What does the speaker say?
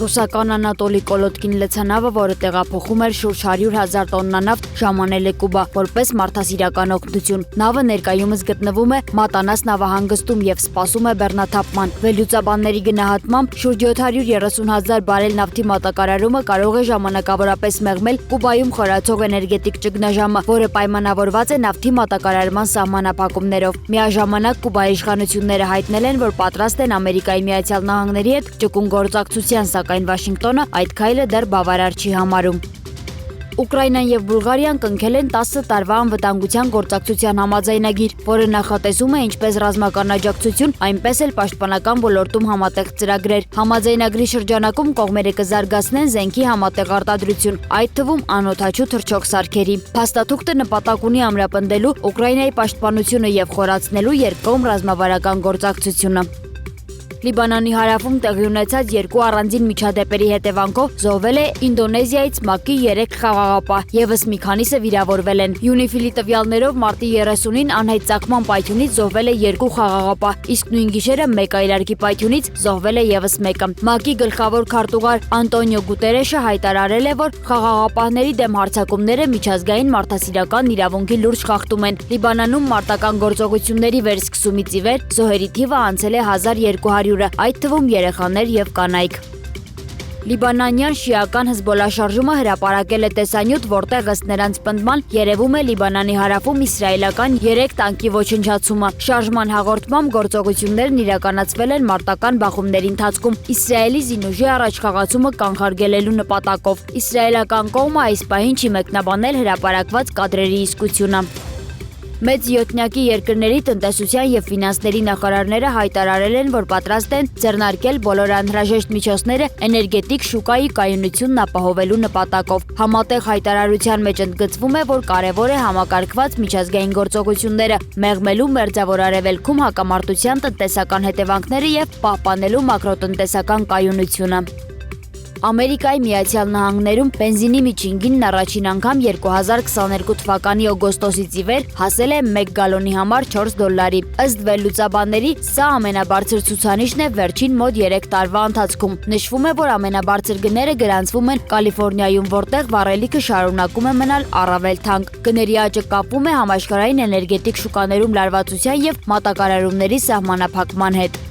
Ռուսական Անատոլի Կոլոտկին լցանավը, որը տեղափոխում էր շուրջ 100,000 տոննա նավթ, ժամանել է Կուբա որպես մարդասիրական օգնություն։ Նավը ներկայումս գտնվում է Մատանաս նավահանգստում եւ սպասում է բեռնաթափման։ Վերլուծաբանների գնահատմամբ շուրջ 730,000 բարել նավթի մատակարարումը կարող է ժամանակավորապես մեղմել Կուբայում խորացող էներգետիկ ճգնաժամը, որը պայմանավորված է նավթի մատակարարման սահմանափակումներով։ Միաժամանակ Կուբայի իշխանությունները հայտնել են, որ պատրաստ են Ամերիկայի Միացյալ Նահանգների հետ ճկուն գործակցության, սակայն Վաշինգտոնը այդ քայլը դեռ բավարար չի համարում։ Ուկրաինան եւ Բուլղարիան կնքել են 10 տարվա անվտանգության գործակցության համաձայնագիր, որը նախատեսում է ինչպես ռազմական աջակցություն, այնպես էլ պաշտպանական ոլորտում համատեղ ծրագրեր։ Համաձայնագրի շրջանակում կողմերը կզարգացնեն զենքի համատեղ արտադրություն, այդ թվում անօդաչու թռչող սարքերի։ Փաստաթուղթը նպատակ ունի ամրապնդելու Ուկրաինայի պաշտպանությունը եւ խորացնելու երկկողմ ռազմավարական գործակցությունը։ Լիբանանի հարավում տեղի ունեցած երկու առանձին միջադեպերի հետևանքով զոհվել է Ինդոնեզիայից ՄԱԿ-ի 3 խաղաղապահ, եւս մի քանիսը վիրավորվել են։ Յունիֆիլի տվյալներով մարտի 30-ին անհայտ ծագման պայթյունից զոհվել է 2 խաղաղապահ, իսկ նույն գիշերը մեկ այլարկի պայթյունից զոհվել է եւս մեկը։ ՄԱԿ-ի գլխավոր քարտուղար Անտոնիո Գուտերեշը հայտարարել է, որ խաղաղապահների դեմ հարձակումները միջազգային մարդասիրական իրավունքի լուրջ խախտում են։ Լիբանանում մարտական գործողությունների վերսկսումից ի վեր զոհերի թիվը անցել է 1200, այդ թվում երեխաներ եւ կանայք։ Լիբանանյան շիական Հզբոլա շարժումը հրապարակել է տեսանյութ, որտեղ ըստ նրանց պնդման երևում է Լիբանանի հարավում իսրայելական 3 տանկի ոչնչացումը։ Շարժման հաղորդմամբ գործողություններն իրականացվել են մարտական բախումների ընթացքում Իսրայելի զինուժի առաջխաղացումը կանխարգելելու նպատակով։ Իսրայելական կողմը այս պահին չի մեկնաբանել հրապարակված կադրերի իսկությունը։ Մեծ յոթնյակի երկրների տնտեսության եւ ֆինանսների նախարարները հայտարարել են, որ պատրաստ են ձեռնարկել բոլոր անհրաժեշտ միջոցները էներգետիկ շուկայի կայունությունն ապահովելու նպատակով։ Համատեղ հայտարարության մեջ ընդգծվում է, որ կարևոր է համակարգված միջազգային գործողությունները մեղմելու Մերձավոր Արևելքում հակամարտության տնտեսական հետևանքները եւ պահպանելու մակրոտնտեսական կայունությունը։ Ամերիկայի Միացյալ Նահանգներում բենզինի միջին գինն առաջին անգամ 2022 թվականի օգոստոսից ի վեր հասել է 1 գալոնի համար $4։ Ըստ վերլուծաբանների, սա ամենաբարձր ցուցանիշն է վերջին մոտ 3 տարվա ընթացքում։ Նշվում է, որ ամենաբարձր գները գրանցվում են Կալիֆոռնիայում, որտեղ վառելիքը շարունակում է մնալ առավել թանկ։ Գների աճը կապվում է համաշխարհային էներգետիկ շուկաներում լարվածության եւ մատակարարումների սահմանափակման հետ։